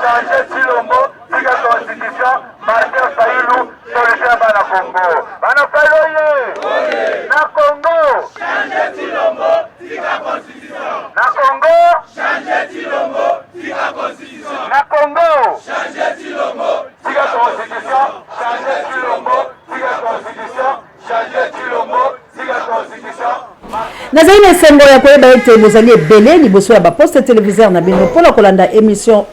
changer Chilombo, tika constitution, Martin Fayulu, solution bana Congo. Bana Fayulu, na Congo. Changer Chilombo, tika constitution. Na Congo. Changer Chilombo, tika constitution. Na Congo. Changer Chilombo, tika constitution. Changer Chilombo, tika constitution. Changer Chilombo, tika constitution. Nazali esengo ya koyeba ete bozali ebele liboso ya baposte téléviseur na bino mpona kolanda émission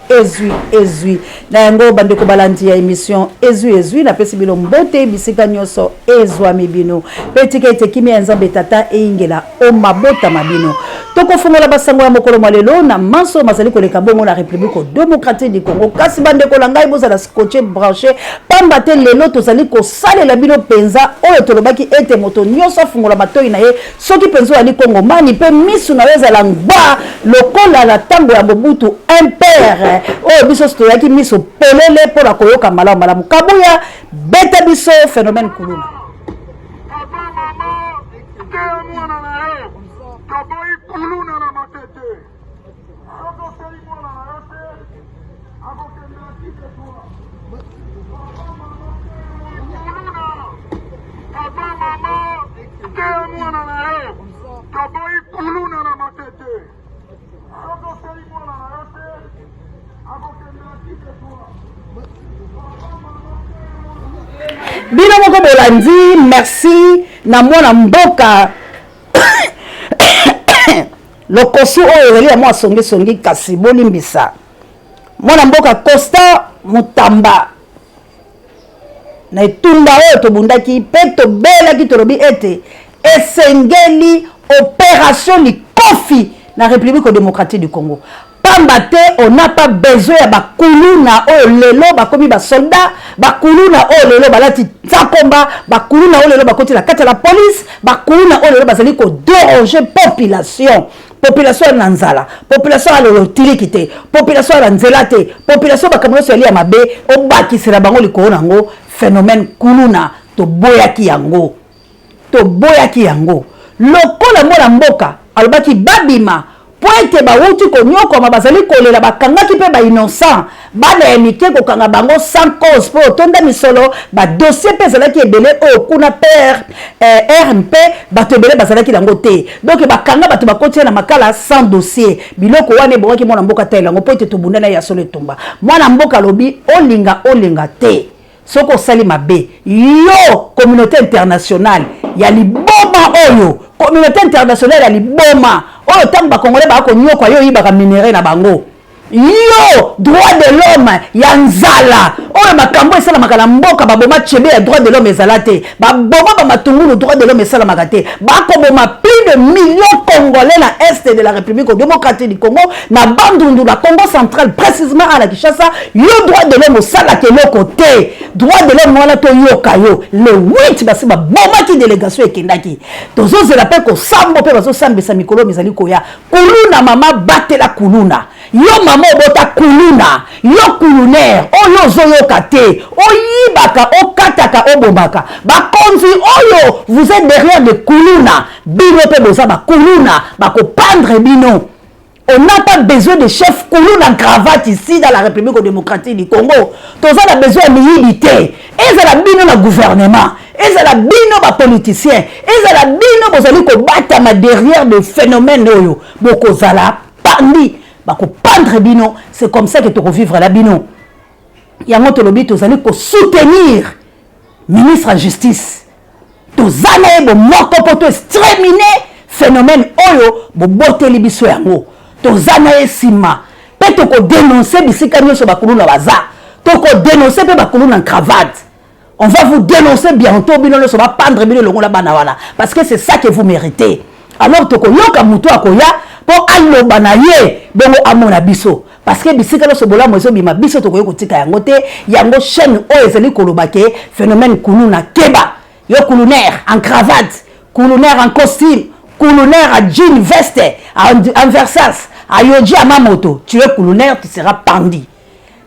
ezwi na yango bandeko balandi ya émission ezwi napesi bino mbote bisika nyonso ezwami bino mpe tika ete kimia ya nzambe tata eyingela omabota mabino tokofungola basango ya mokolo mwa lelo na manso mazali koleka bongo na république démocratique du Congo kasi bandeko na ngai bozala scotché branché pamba te lelo tozali kosalela bino penza oyo tolobaki ete moto nyonso afungola matoi na ye soki penzo ali Congo mani pe misu na weza la ngba lokola la tango ya Mobutu impère oyo biso stoyaki misu pelele pour la koyoka malamu kabuya beta biso phénomène kuluna Bino moko bolandi merci na mwana mboka lokosu oyo ezali ya mwa songi kasi bolimbisa mwana mboka Costa Mutamba na etunda oyo tobundaki pe tobelaki tolobi ete esengeli opération likofi na République démocratique du Congo. Pambate, on n'a pas besoin de bakuluna o lelo bakomi ba soldat, bakuluna o lelo balati takomba, bakuluna o lelo bakoti la kata la police, bakuluna o lelo bazali ko déranger population. Population nanzala, population a l'otilikité, population a l'anzelate, population bakamono so ya mabe, o baki sera bango likona ngo phénomène kuluna to boyaki yango. To boyaki yango. Lokola mwana mboka alobaki babima pointe ba wuti ko nyoko mabazali kolela bakangaki pe ba innocent bana emike ko kanga bango sans cause po tonda misolo ba dossier pe zalaki ebele o kuna père RMP bato ebele bazalaki lango te donc bakanga bato bakotia na makala sans dossier biloko wane bokaki mwana mboka tela ngo pointe to bundana ya solo tomba mwana mboka lobi olinga te soko sali mabe yo communauté internationale ya liboma oyo communauté internationale ya liboma oyo tamba congolais ba ko nyoko yo yibaka minéraux na bango yo droit de l'homme ya nzala oyo makambo esala makala mboka baboma chebe ya droit de l'homme ezalate baboma ba matungulu droit de l'homme esala makate ba ko boma plus de millions congolais na est de la République démocratique du Congo na bandundu la Congo central précisément à la Kinshasa yo droit de l'homme osala ke le côté droit de l'homme wana to yoka yo le 8 basi ba boma ki délégation ekendaki tozo zela pe ko sambo pe bazo sambisa mikolo mizali koya kuluna mama batela kuluna yo mama obota kuluna yo kulunaire oyo zoyoka te oyibaka okataka obomaka bakonzi oyo vous êtes derrière de kuluna bino pe boza ba kuluna bako pendre bino. On n'a pas besoin de chef kuluna en cravate ici dans la République démocratique du Congo. Tous on a besoin de militaires. Et ça la bino na gouvernement. Et ça la bino ba politiciens. Et ça la bino bozali ko batama derrière de phénomènes oyo. Boko zala pandi bako pendre bino, c'est comme ça que tu revivre la bino. Yango to lobi tozali ko soutenir ministre en justice. Tozana bo moko poto exterminer phénomène oyo bo boteli biso yango. Tozana esima pe to ko dénoncer bisika nyoso bakuluna baza. To ko dénoncer pe bakuluna en cravate. On va vous dénoncer bientôt bino le va pendre bino longo la bana wana parce que c'est ça que vous méritez. Alors to ko yoka muto akoya po aloba na ye bongo amona biso parce que bisika lo sobola mozo bima biso to ko yokotika yango te yango chaîne o ezali kolobake phénomène kuluna keba yo kulunaire en cravate kulunaire en costume kulunaire à jean veste en Versace à yoji à mamoto tu es kulunaire tu seras pandi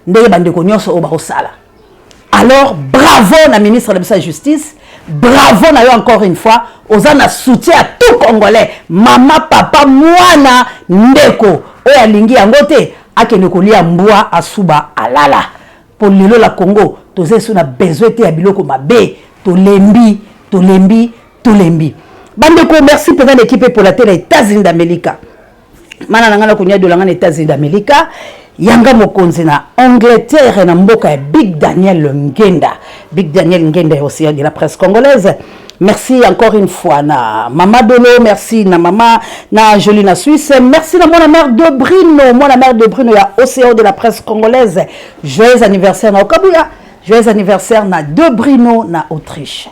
ndenge bandeko nyonso o ba osala. Alors bravo la ministre de la Justice, bravo na yo encore une fois aux ana soutien à tout Congolais, maman, papa, mwana, ndeko, oya lingi yango te, akende kolia mbwa asuba alala pour lelo la Congo toze sous na besoin te ya biloko mabe tolembi bande ko merci pour l'équipe pour la télé États-Unis d'Amérique mana nangana kunya de langana États-Unis d'Amérique yanga mokonzi na Angleterre na mboka ya Big Daniel Ngenda aussi de la presse congolaise. Merci encore une fois na Mama Dolo, merci na Mama na Jolie na Suisse, merci na mon mère de Bruno, ya Océan de la presse congolaise. Joyeux anniversaire na Okabuya, joyeux anniversaire na de Bruno na Autriche.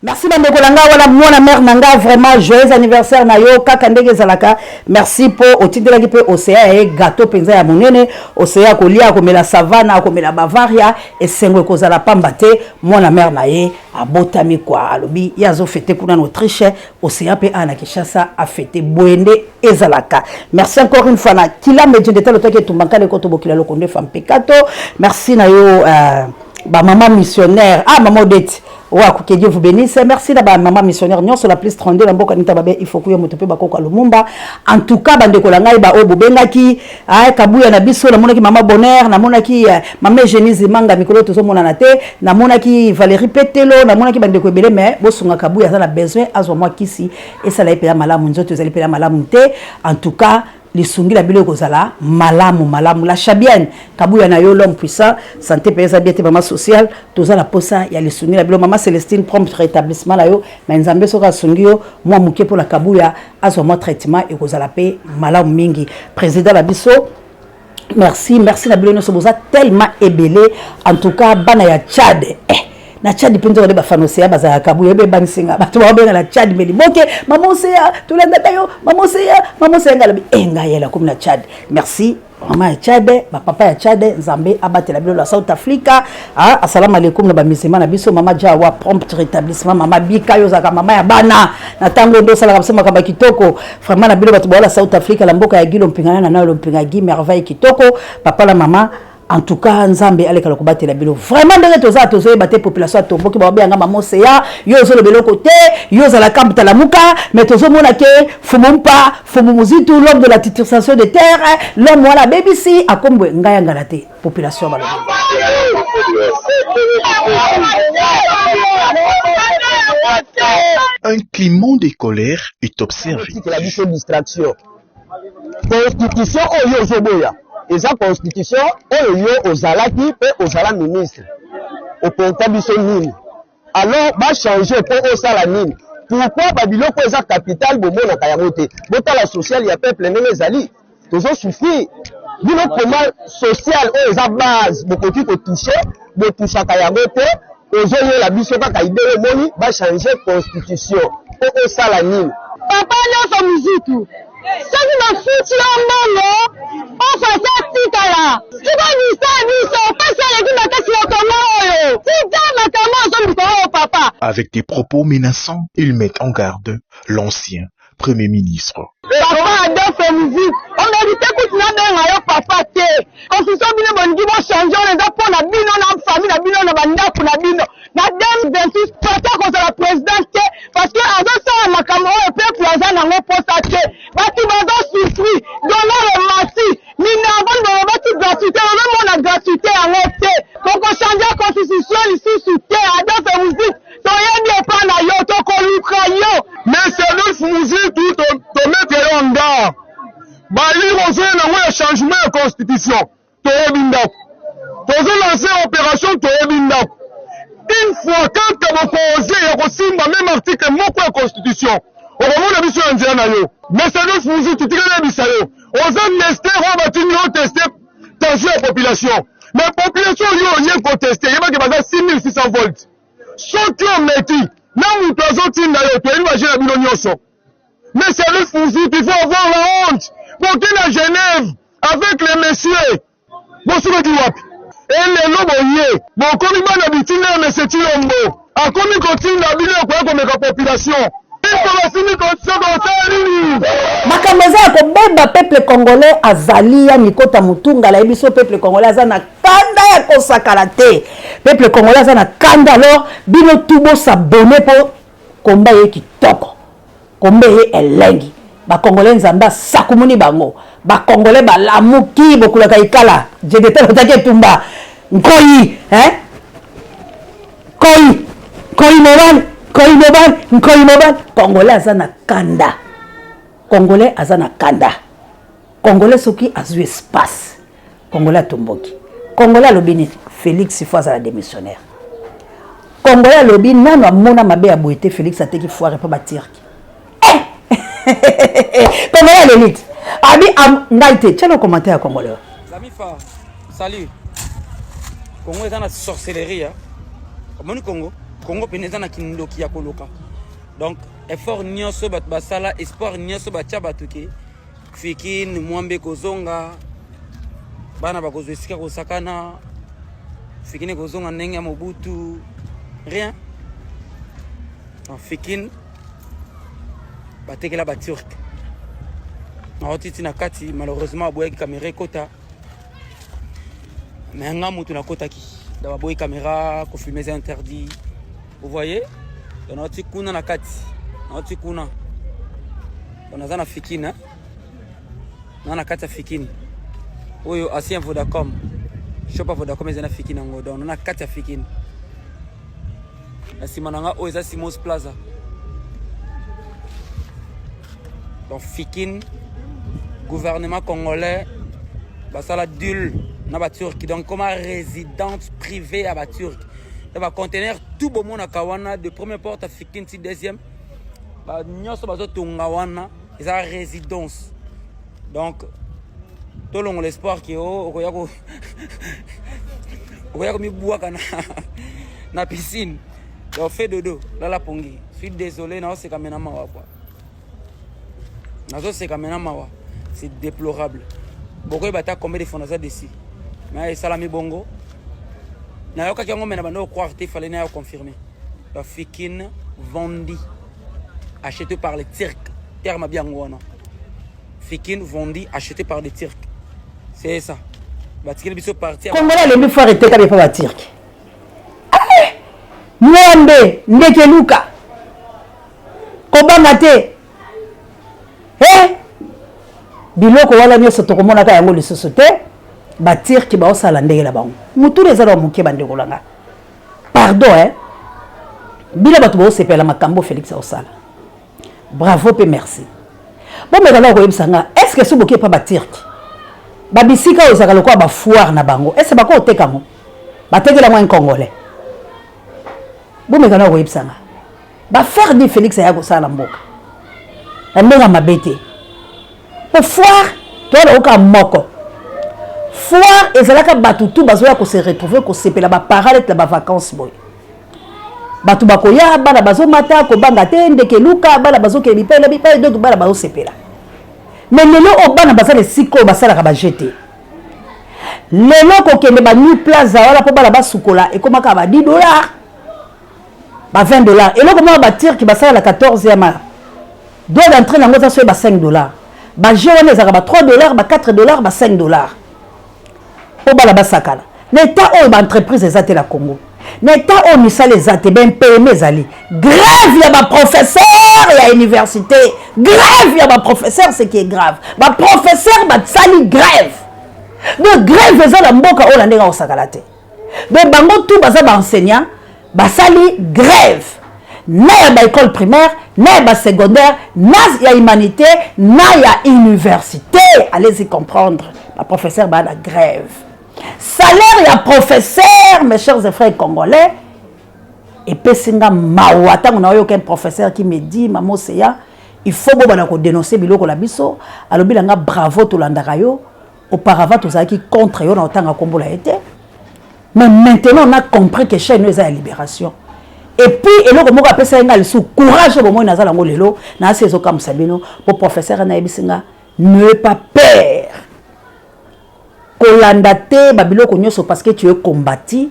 Merci Bande Kolanga, voilà mon mère Nanga, vraiment joyeux anniversaire Nayo, Kakandege Zalaka. Merci pour au titre de l'équipe Océa et gâteau penza ya monene, Océa kolia comme la savane, comme la Bavaria et sengwe kozala pambate, mon mère Naye a botami kwa alobi yazo fêté kuna en Autriche, Océa pe ana Kinshasa a fêté Boende et Zalaka. Merci encore une fois na kila medje de tel que tumbaka le koto bokila lokonde fam pekato. Merci Nayo ba maman missionnaire, maman Odette. Que Dieu vous bénisse. Merci d'abord maman missionnaire Nyon sur la plus 32 la mboka nita babe il faut que moto pe bakoko lumumba. En tout cas bande kolanga ba obo bengaki kabuya na biso na monaki maman bonheur na monaki maman Genise manga mikolo tozo mona na te na monaki Valérie Petelo na monaki bande ko belé mais bosunga kabuya ça la besoin azwa moi kisi et ça la epela malamu nzoto zali pela malamu te. En tout cas les sungi la bile kozala malamu la chabienne kabuya na yo l'homme puissant santé pesa bien maman social toza la posa ya les sungi la bile maman Célestine prompt rétablissement la yo mais nzambe soka sungi yo moi muke pour la kabuya azo moi traitement et kozala pe malamu mingi président la biso. Merci na bile no soboza tellement ébélé en tout cas bana ya Tchad na Tchad pinto de bafanosia baza kabuya be bansinga bato ba benga la Tchad meli boke maman Océa tulenda tayo maman Océa ngala bi enga yela comme na Tchad. Merci maman ya Tchad ba papa ya Tchad nzambe abatela bilo la South Africa assalamu alaikum na ba misima na biso mama Jawa prompt rétablissement mama Bika yo zaka mama ya bana na tango ndo sala kabisa makamba kitoko vraiment na bilo bato ba la South Africa la mboka ya Gilo mpingana na nayo mpinga gi merveille kitoko papa la mama. En tout cas, Nzambe aleka lokobate la bilo. Vraiment ndenge tozo bate population tombo ki ba benga maman Océa, yo zo le belo côté, yo za la kambuta la muka, mais tozo mona ke fumumuzitu l'homme de la titrisation de terre, l'homme wala BBC akombwe ngaya ngalate population ba. Un climat de colère est observé. La distraction. Constitution oyo zoboya. Et sa constitution, oyo ozalaki pe ozala ministre. Au comptable nini. Alors, va changer pour osala nini. Pourquoi Babiloko eza capital bomona kayamote. Bota la sociale ya peuple nene zali. Tozo souffrir. Bino comment social eza base bokoti ko toucher, bo toucha kayamote. Ozo yo la biso kaka idée moni va changer constitution. Pour osala nini. Papa nyonso muzitu. Soki na futi ombongo, ofasa tikala. Siko nisa biso, pasi aleki makasi ya koma oyo. Tika makama ozo mikoro papa. Avec des propos menaçants, il met en garde l'ancien Premier ministre. Papa Adolphe Musique, on mérite kuti na benga yo papa te. Constitution bino bongi bo changer on eza pona bino na famille na bino na bandako na bino. Na 2026 papa kozala président te parce que azosala makambo oyo peuple aza nango posa te. Bati bazo souffrir, dollar mati, minavon bo bati gratuité, on a gratuité yango te. Koko changer constitution lisusu te Adolphe Musique. Toyebi epa na yo tokoluka yo. Mais c'est nous musique tout to mettre en garde. Bali rozé na changement de constitution. constitution, Toyebindako. Tozo lancer opération Toyebindako. Une fois, quand tu as posé, il y a même article, moko la constitution. Au moment de mission indienne, mais c'est nous fousus, tu tires les bisayo. On a testé, on va tester, tension la population. Mais la population, il y a rien contesté. Il y a qui va 6600 volts. Sauf qu'on met, là où tu as sorti d'ailleurs, tu as imaginé la bilonioso. Mais c'est nous fousus, il faut avoir la honte. Pour qu'il à Genève, avec les messieurs, bon, c'est le wapi. Et les lobos, bon, comme il m'a d'habitude, mais c'est Tilombo. A comme il continue d'habiller, quoi, comme la population. makambo eza ya kobeba peuple congolais azali ya mikota mutunga la biso peuple congolais aza na kanda ya kosakala te peuple congolais aza na kanda alors bino tubo s'abonner po komba ye kitoko komba ye elengi ba congolais nzamba sakumuni bango ba congolais balamuki bokulaka ikala jedete lotaki tumba nkoyi koyi moban Congolais azana kanda. Congolais azana kanda. Congolais soki azu espace. Congolais tomboki. Congolais lobini Félix fois à la démissionnaire. Congolais lobini nano amona mabe ya boité Félix ateki foire pa batirki. Congolais l'élite. Abi ngaite, tiens le commentaire à Congolais. Zami fa, salut. Congo est dans la sorcellerie hein. Comment Congo? Congo peneza na kindoki ya koloka. Donc effort nyonso bat basala espoir nyonso batia batuke Fikin Mwambe kozonga bana bakozwe sika kosakana Fikin kozonga ndenge ya Mobutu rien. Donc Fikin batekela ba turc. Na otiti na kati malheureusement aboye caméra kota. Mais nga mutu na kota ki. Da aboye caméra ko filmer c'est interdit. Vous voyez? On a tikuna na kati. On a tikuna. On a zana fikina. On a kati fikini. Oyo ancien Vodacom. Je sais pas Vodacom ezana fikina ngodo. On a kati fikini. Na simananga o eza Simos Plaza. Donc Fikin gouvernement congolais basala dul na ba turki donc comme résidence privée à ba turki. Il va contenir tout le monde à Kawana, de première porte à Fikin, si deuxième. Nous sommes Tungawana, ils ont résidence. Donc, tout le monde l'espoir qu'il y a na piscine. On fait dodo, là la pongi. Je suis désolé, c'est comme un mawa. C'est comme un mawa. C'est déplorable. Beaucoup de batailles combien de fondations d'ici. Mais salami bongo. Na yoka kiango mena bando croire te fallait na confirmer. La Fikin vendi acheté par les Turcs. Terme bien ngona. Fikin vendi acheté par les Turcs. C'est ça. Batikeli biso parti. Congolais le faut arrêter quand il faut ba Turc. Mwambe ndeke luka. Kobanga te. Biloko wala nyoso tokomona ka yango lisusu te. Batir qui ba osala ndenge la bango mutu les ala muke bande kolanga pardon bila batu bo sepela makambo Félix osala bravo pe merci bon mais alors ko yebsanga est-ce que ce boké pas batir ba bisika ozaka lokwa ba foire na bango est-ce ba ko oteka mo batekela mo en congolais bon mais alors ko yebsanga ba faire di Félix ya ko sala mboka ndenge mabete po foire to la oka moko foire ezalaka batu tout bazoya ko se retrouver ko sepela ba parallèle ba vacances boy batu bakoya bana bazo mata ko banga te ndeke luka bana bazo ke bipela donc bana bazo sepela mais lelo o bana bazale siko basala ka ba jeter lelo ko kende ba new plaza wala po bana basukola e komaka ba $10 ba $20 et loko mo ba tir ki basala la 14e doit d'entrer na ngota so ba $5 ba jeune ezaka ba $3 ba $4 ba $5 pour la sakala l'état ou entreprise ezate la Congo l'état ou misala ezate ben PME ezali grève ya ba professeur ya université grève ya ba professeur c'est qui est grave ba professeur ba sali grève de grève ezala mboka o la ndenge o sakala te de bango tout baza ba enseignant ba sali grève na ya ba école primaire na ya ba secondaire na ya humanité na ya université allez-y comprendre ba professeur ba la grève. Salaire ya professeur, mes chers et frères congolais, et pesinga mawata on a eu aucun professeur qui me dit maman Seya, il faut bana ko dénoncer biloko la biso, alobi langa bravo to landaka yo, auparavant to qui contre yo na otanga kombola été. Mais maintenant on a compris que chez nous il y a libération. Et puis eloko moko apesa nga le sous courage au moment na zala ngolelo na sezo comme sabino pour professeur na ebisinga ne pas peur. Kolandate babiloko nyoso parce que tu es combattu.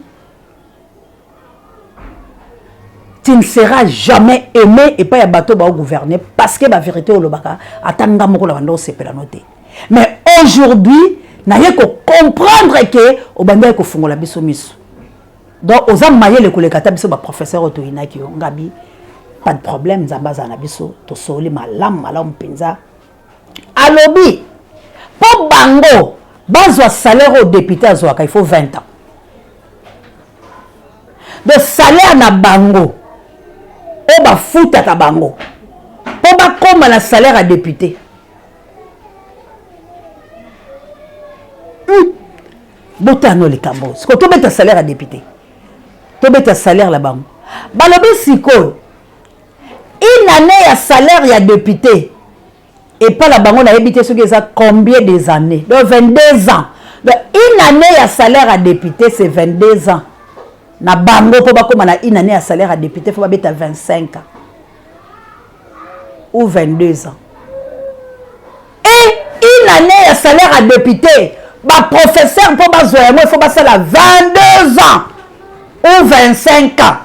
Tu ne seras jamais aimé et pas ya bateau ba gouverner parce que la vérité au lobaka atanga moko la bando sepela noté. Mais aujourd'hui, na yeko comprendre que au banda ko fungola biso miso. Donc aux amaye le kolekata biso ba professeur otoina ki ngabi pas de problème zambaza na biso to soli malam penza. Alobi po bango bazwa salaire au député azwaka il faut 20 ans. De salaire na bango o ba futa ta bango po ba koma la salaire à député botano le kambo ce que to beta salaire à député to beta salaire la bango balobi siko une année à salaire ya député et pas la bango na habité ce que ça combien des années donc 22 ans donc une année à salaire à député c'est 22 ans. Na bango po bakoma na une année à salaire à député faut babeta 25 ans ou 22 ans. Et une année à salaire à député ba professeur po bazoya moi faut passer la 22 ans ou 25 ans.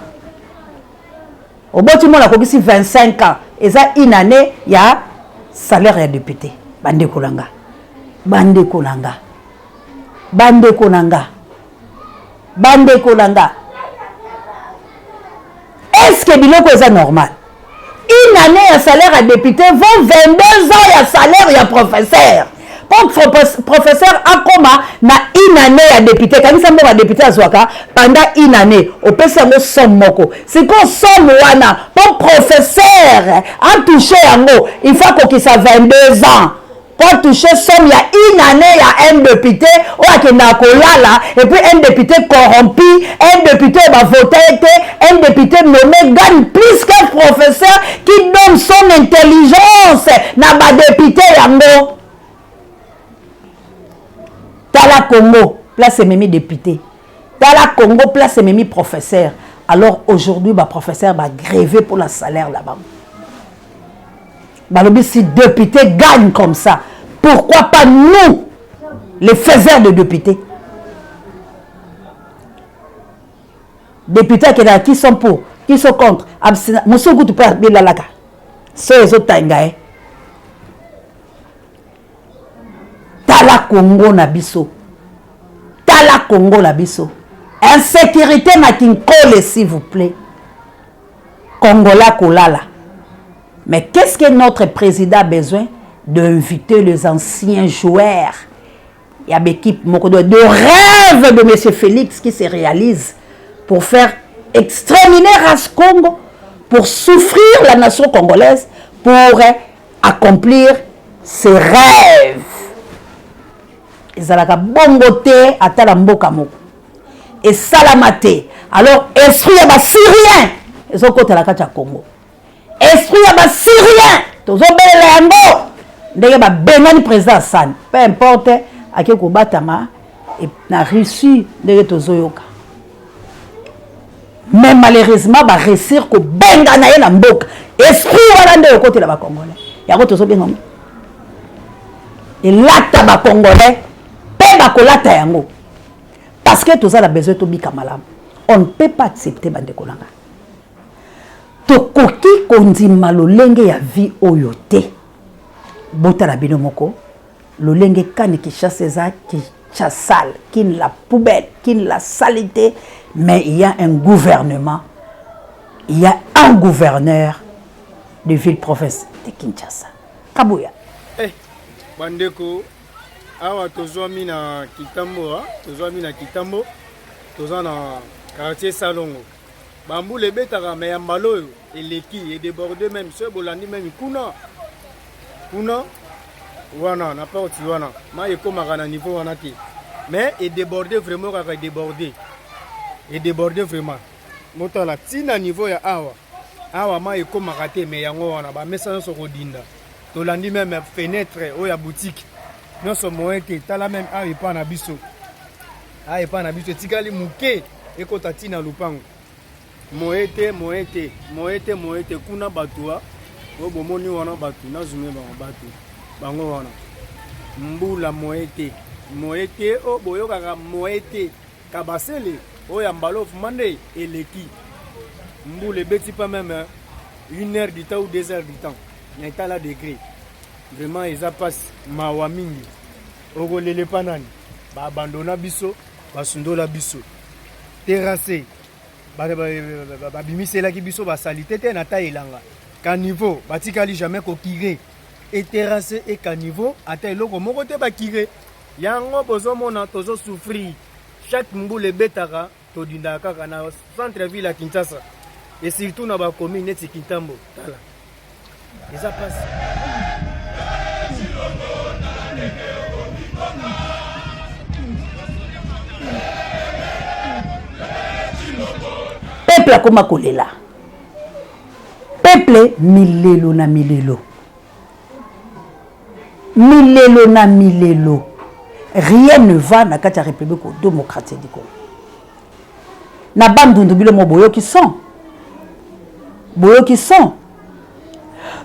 Au bout du monde la kokisi 25 ans et ça une année il y a salaire à député. Bande kolanga. Bande kolanga. Bande kolanga. Bande kolanga. Est-ce que biloko est normal? Une année à salaire à député vaut 22 ans à salaire à professeur. Pour professeur a coma na une année à député. Quand il s'est à député à Zouaka, pendant une année, au PSM somme moko. C'est qu'on somme wana. Pour professeur a touché en haut, il faut qu'il soit 22 ans. Pour toucher somme, il y a une année, il y a un député, et puis un député corrompu, un député va voter, un député nommé gagne plus qu'un professeur qui donne son intelligence dans ma député yango. Tala Congo, place Mimi député. Tala Congo, place Mimi professeur. Alors aujourd'hui, ma professeur va gréver pour le salaire là-bas. Balobi, si député gagne comme ça, pourquoi pas nous, les faiseurs de députés? Députés qui sont pour, qui sont contre. Monsieur Goutou Père Bilalaka. C'est les autres tangaïs. Tala Congo Nabiso. Tala Congo Nabiso. Insécurité na kinkole, s'il vous plaît. Congola Kolala. Mais qu'est-ce que notre président a besoin? D'inviter les anciens joueurs. Il y a une équipe de rêve de M. Félix qui se réalise pour faire exterminer Ras Congo, pour souffrir la nation congolaise, pour accomplir ses rêves. Ils ont bongoté à Talambokamoko. Et Salamate. Alors, esprit à Syrien. Ils ont côté la carte à Congo. Esprit à Syrien. Tous ont bel lambo. Ndenge ba benani président San. Peu importe à quel batama et na Russie ndenge tozoyoka. Mais malheureusement ba réussir ko benga na ye na mboka. Esprit wana ndenge côté la ba congolais. Ya ko tozo benga. Et lata ba congolais pe ba kolata yango. Parce que tous a besoin to bika malamu. On ne peut pas accepter bande kolanga. Tokoki kondima lolenge ya vie oyote. Bota la binomoko, lolenge kani qui chasse ça, qui chasse sale, qui la poubelle, qui la saleté, mais il y a un gouvernement, il y a un gouverneur de ville-province de Kinshasa. Kabouya. Eh, Bandeko, awa tozoami na Kitambo, toza na quartier Salongo. Bambou le betara mais ambalo et l'équipe est débordé même ce bolandi même kuna wana na porte wana ma ekomaka na niveau wana te mais edébordé vraiment kaka edébordé vraiment motala ntina niveau ya awa ma ekomaka te mais yango wana bamesa nyonso kodinda tolandi même fenêtre oyo ya boutique nyonso moye te tala même awa epa na biso etikali moke ekota ntina lupango moye te kuna bato oyo bomoni wana bato nazume bato bango wana mbula moye te oyo boyokaka moye te kabasele oyo ya mbalofu mande eleki mbula ebeti pas même 1 heure du temps ou 2 heures du temps na etala degré vraiment eza pasi mawa mingi okolele pa nani baabandona biso basundola biso terrasse babimiselaki biso basalite te na ta elanga caniveau batikali jamais kokire eterrasse e caniveau ata eloko moko te bakire yango bozomona tozosouffrir chaque mbula ebetaka todindaka kaka na centre ville ya Kinshasa et surtout na bacommune neti Kintambo tala eza pasi peuple akoma kolela peuple milelo na milelo rien ne va na kati ya république démocratique du Congo na bandundu bilomo boyoki son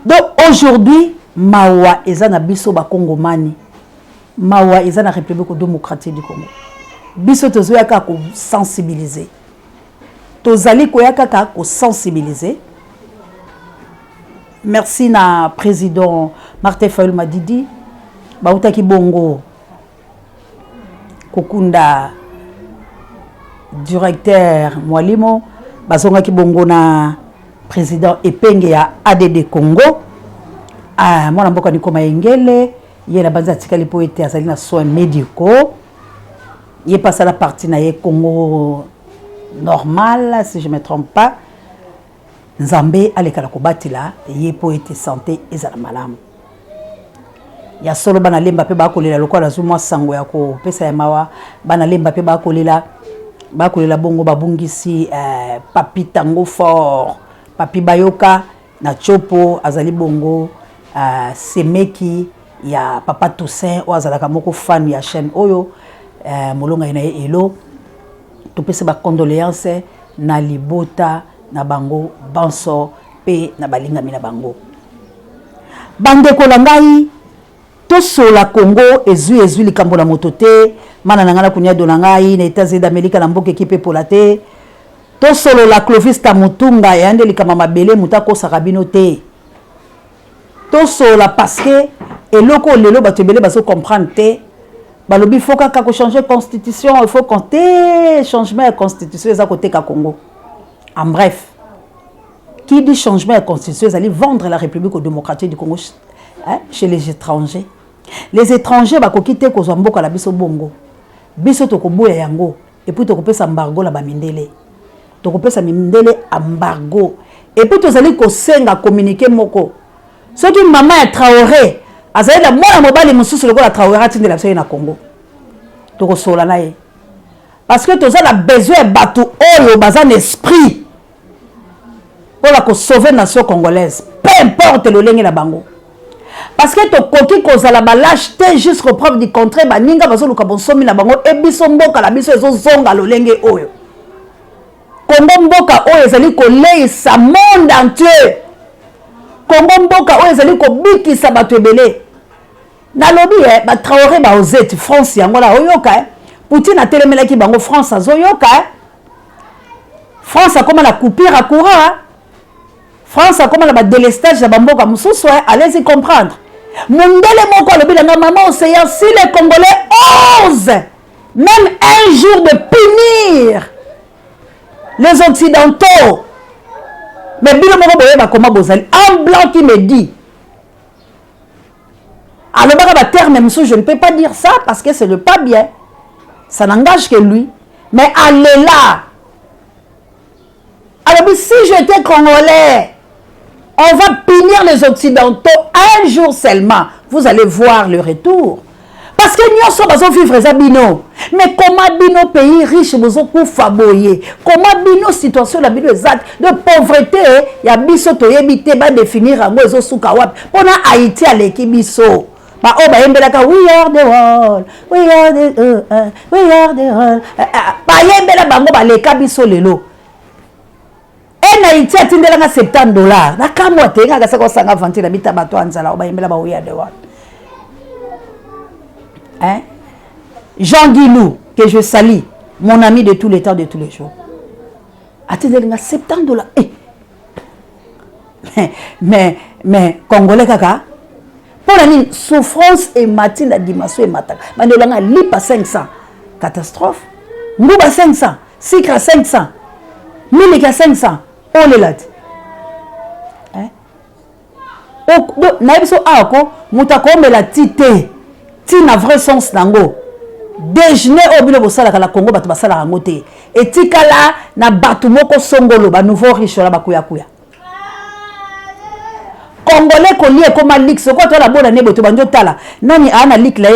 donc aujourd'hui mawa eza na biso bakongomani mawa eza na république démocratique du Congo biso tozoyaka ko sensibiliser tozali koyaka ka ko sensibiliser. Merci na président Martin Fayulu Madidi bautaki bongo kokunda directeur Mwalimo bazongaki bongo na président Epenge ya ADD Congo mwana mboka Nikoma Engele ye na banza tikali po ete azali na soins médicaux ye passe à la partie na ye Congo normal si je me trompe pas Nzambe alekala kobatila ye po ete santé ezala malamu ya solo bana lemba pe bakolela lokola zumwa sango ya ko pesa ya mawa bana lemba pe bakolela bongo babungisi papi tango fort papi bayoka na chopo azali bongo semeki ya papa Toussaint o azalaka moko fan ya chaîne oyo molonga ina ye elo topesa ba condoléances na libota na bango banso pe na balingami na bango bandeko la ngai to sola Congo ezui likambo na moto te mana na ngana kunya do na ngai na États-Unis d'Amérique na mboka ekipe polate to solo la Clovis Kamutunga yande likama mabele mutako sakabino te to sola parce que eloko lelo batebele baso comprendre te balobi faut ka ko changer constitution il faut compter changement de constitution eza côté ka Congo. En bref, qui dit changement de constitution, ils allaient vendre la République démocratique du Congo chez les étrangers. Les étrangers vont quitter Kozamboka la biso bongo. Biso to koboya yango et puis to kopesa embargo la bamindele. To kopesa mindele embargo et puis to zali ko senga communiquer moko. Ce qui maman est Traoré, azali la mwana mobali mususu lokola Traoré atinde la biso na Congo. To ko sola na ye. Parce que tu as besoin de bateau oyo bazan esprit pour la sauver la nation congolaise. Peu importe le lenge na bango. Parce que tu koki kozala balage te jusqu'au preuve du contraire baninga bazo luka bonsomi na bango e biso mboka la biso ezo zonga lo lenge oyo. Kongo mboka oyo ezali koleisa monde entier. Kongo mboka oyo ezali kobikisa bato ebele. Na lobi ba Traoré ba ozeti France yango la oyoka Poutine a télémélé qui bango France à Zoyoka. France a comme la coupure à courant. France a comme la délestage à Bamboka Moussousso. Allez-y comprendre. Mondele moko le bilanga maman océan si les Congolais osent même un jour de punir les Occidentaux. Mais bilo moko boye ba comment bozali en blanc qui me dit. Alors bah terme même je ne peux pas dire ça parce que c'est le pas bien. Ça n'engage que lui. Mais allez là. Alors, si j'étais Congolais, on va punir les Occidentaux un jour seulement. vous allez voir le retour. Parce que nous sommes vivre ça bino. Mais comment bino pays riche vous faboyer? Comment bino situation la bino exact de pauvreté ya biso to yebite ba définir ngo ezo suka wapi. Pona Haïti aleki biso. Ba o ba yembelaka we are the world. We are the world. Ba yembela bango ba leka biso lelo. En Haïti atindelanga $70. Na kamwa tenga ka sako sanga vanti la bita bato anzala o ba yembela ba we are the world. Hein? Jean Guilou, que je salue, mon ami de tous les temps, de tous les jours. Attendez, il y a $70. Mais, Congolais, kaka, pour la souffrance et matin, la dimension et matin. Mais il y a lip à 500. Catastrophe. Nous à 500. Sikra à 500. Milik à 500. On est là. Hein? Donc, naïbso ako, moutako me la tité. Si na vrai sens nango déjeuner au bilo bosala kala Congo batu basala rangote etikala na batu moko songolo ba nouveau riche la bakuya kuya Congolais ko lié comme lik soko to la bona nebo to banjo tala nani ana lik la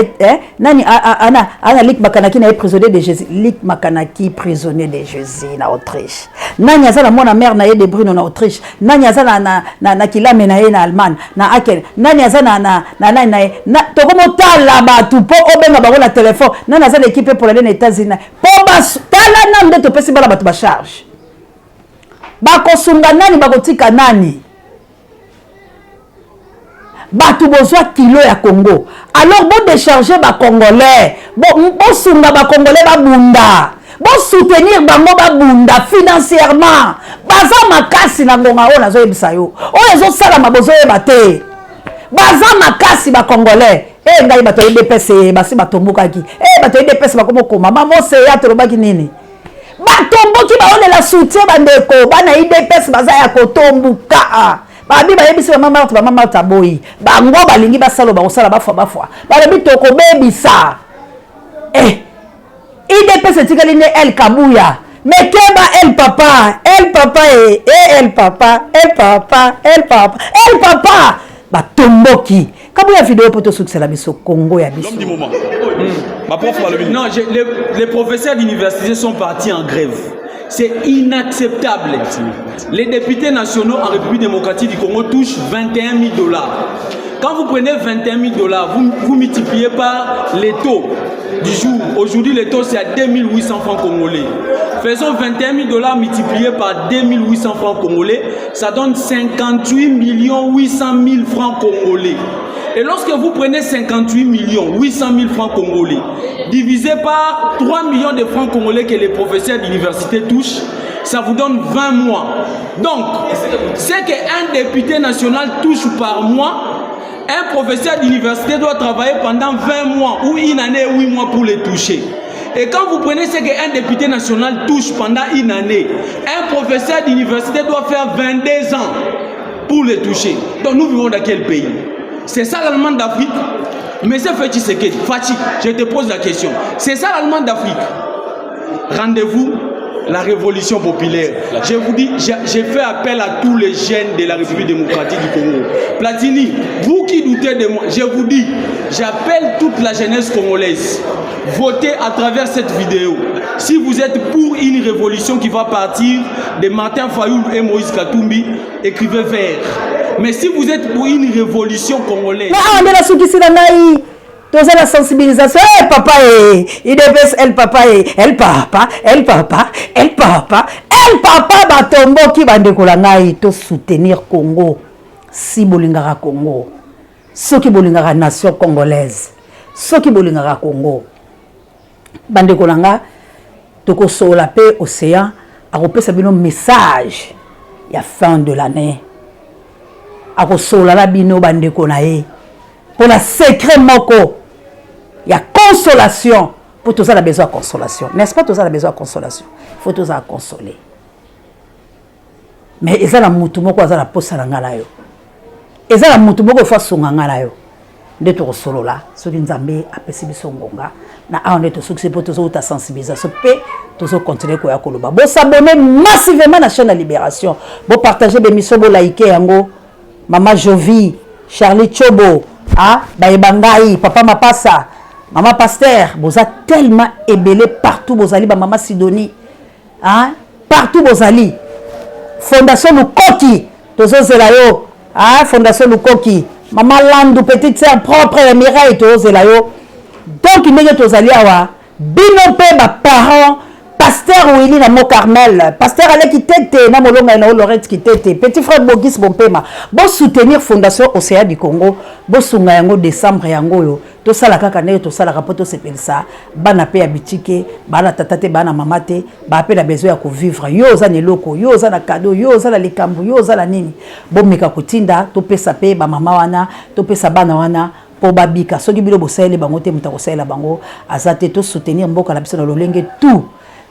nani ana lik makanaki na prisonnier de Jésus lik makanaki prisonnier de Jésus na Autriche nani azala mona mère na de Bruno na Autriche nani azala na kilame na na Allemagne na Aken nani azala na to komo tala batu po obenga bango na téléphone nani azala équipe pour aller aux États-Unis po bas tala namde to pesi bala batu ba charge ba kosunga nani ba kotika nani batu bozwa kilo ya Congo. Alors bon décharger ba Congolais, bon sunga ba Congolais ba bunda, bon soutenir bango ba bunda financièrement. Baza makasi na ngonga ona zo yebisa yo. O ezo sala mabozo yeba te. Baza makasi ba Congolais. Ngai bato IDPS basi batomboka ki. Bato IDPS bakomo koma mama se ya tolobaki nini. Batomboki ba on la soutien bandeko, bana IDPS baza ya kotombuka. Babi ba yebisi ba mama taboyi bango balingi basalo ba osala bafwa balobi toko bebisa IDPS etikali ne El Kabuya mais keba El papa batomboki Kabuya vidéo poto succès la biso Congo ya biso. L'homme du moment. Non, les professeurs d'université sont partis en grève. C'est inacceptable. Les députés nationaux en République démocratique du Congo touchent $21 000. Quand vous prenez $21 000, vous multipliez par les taux du jour. Aujourd'hui, les taux, c'est à 2800 francs congolais. Faisons $21 000 multipliés par 2800 francs congolais. Ça donne 58 800 000 francs congolais. Et lorsque vous prenez 58 800 000 francs congolais, divisé par 3 millions de francs congolais que les professeurs d'université touchent, ça vous donne 20 mois. Donc, c'est qu'un député national touche par mois, un professeur d'université doit travailler pendant 20 mois ou une année, 8 mois pour les toucher. Et quand vous prenez ce qu'un député national touche pendant une année, un professeur d'université doit faire 22 ans pour les toucher. Donc nous vivons dans quel pays? C'est ça l'Allemagne d'Afrique? Mais c'est Fati Sekedi, Fati, je te pose la question. C'est ça l'Allemagne d'Afrique? Rendez-vous la révolution populaire. Je vous dis, j'ai fait appel à tous les jeunes de la République démocratique du Congo. Platini, vous qui doutez de moi, je vous dis, j'appelle toute la jeunesse congolaise. Votez à travers cette vidéo. Si vous êtes pour une révolution qui va partir de Martin Fayoul et Moïse Katumbi, écrivez vert. Mais si vous êtes pour une révolution congolaise... Tous la sensibilisation, papa IDPS, El papa batombo ki bandekola ngai to soutenir Congo. Si bolingara Congo, ceux qui bolingara nation congolaise, ceux qui bolingara Congo. Bandekola nga toko sola pe océan a repesa bino message ya fin de l'année. A ko sola la bino bandeko na ye. Pour la secret moko. Il y a consolation. Pour tous ça, la besoin de consolation. N'est-ce pas, tous ça, la besoin de consolation? Il faut tous ça consoler. Mais ils ont la moutoumoko, ils ont la poste à l'angalayo. Ils ont la moutoumoko, il faut son angalayo. De tout solo là, ceux qui nous ont apprécié son gonga. Na on est tous ceux pour tous autres sensibilisation. Tous continuer quoi à Koloba. Bon s'abonner massivement à la chaîne de Libération. Bon partager des missions, bon liker yango. Maman Jovi, Charlie Chobo. ah baebangai papa mapasa maman pasteur boza tellement ébélé partout bozali ba maman Sidonie hein partout bozali fondation Lukoki tozozela yo ah fondation Lukoki maman Landu petite sœur propre Mireille tozozela yo donc ndenge tozali awa bino pe ba parents pasteur Willy na Mo Carmel pasteur Aleki Tete na molonga na Lorette Kitete petit frère Bogis Bompema bo soutenir fondation Océan du Congo bo sunga yango décembre yango yo to sala kaka ne to sala rapoto sepelisa bana pe ya bitike bana tatate bana mamate ba pe la besoin ya ko vivre yo za ne loko yo za na cadeau yo za na likambu yo za na nini bo meka kutinda to pesa pe ba mama wana to pesa bana wana po babika soki bilo bosele bango te muta kosela bango azate to soutenir mboka na biso na lolenge tout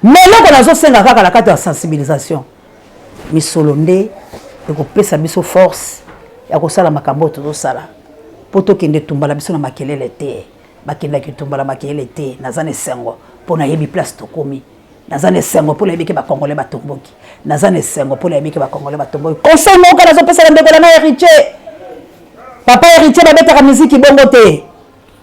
mais loko nazo senga kaka la kata sensibilisation misolo nde ko pesa biso force ya kosala makambo to sala poto kende tumbala biso na makelele te bakenda ki tumbala makelele te nazane sengo pona yebi place to komi nazane sengo pona yebi ke ba congolais batomboki nazane sengo pona yebi ke ba congolais batomboki conseil mo kana zo pesa na ndeko na héritier papa héritier ba betaka musique bongo te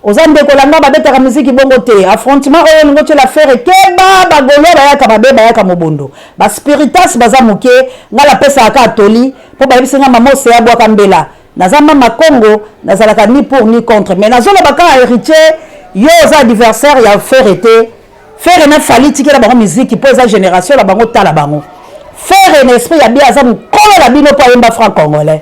ozande ko langa ba betaka musique bongo te affrontement oyo ngo la faire keba ba golo ba yaka ba beba yaka mobondo ba spiritas baza moke ngala pesa aka toli po ba bisenga mamose ya bwa kambela nazama makongo nazalaka ni pour ni contre mais nazona baka héritier yo za adversaire ya faire na fali tikela bango musique po za génération la bango tala bango faire un esprit ya bien za mukolo la bino po yemba franc congolais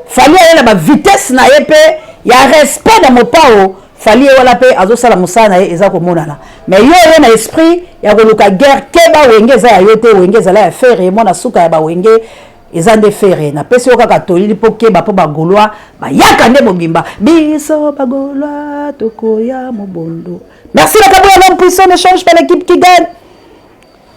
fali ya ba vitesse na yepe ya respect na mopao fali wala pe azosala musana ye eza komonana mais yo na esprit ya koluka guerre keba wenge za ya yote wenge za la ya faire mona suka ya ba wenge ezande faire na pesi okaka tolili po keba po bagolwa bayaka nde mobimba biso bagolwa tokoya mobondo. Merci la Kabouya l'homme puissant échange par l'équipe qui gagne.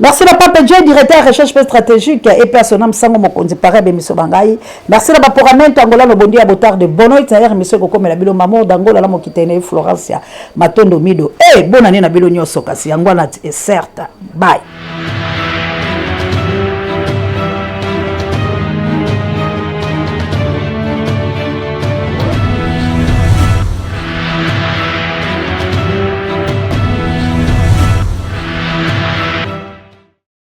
Merci la Pape Dieu, directeur recherche stratégique et personnel Sango Mokonzi Paré Bemiso Bangai. Merci la Baporamento Angola no bondi à botard de Bonoit d'ailleurs monsieur Koko mais la bilo maman d'Angola la mokitene Florencia Matondo Mido. Eh bonne année na bilo nyoso kasi Angola est certes. Bye.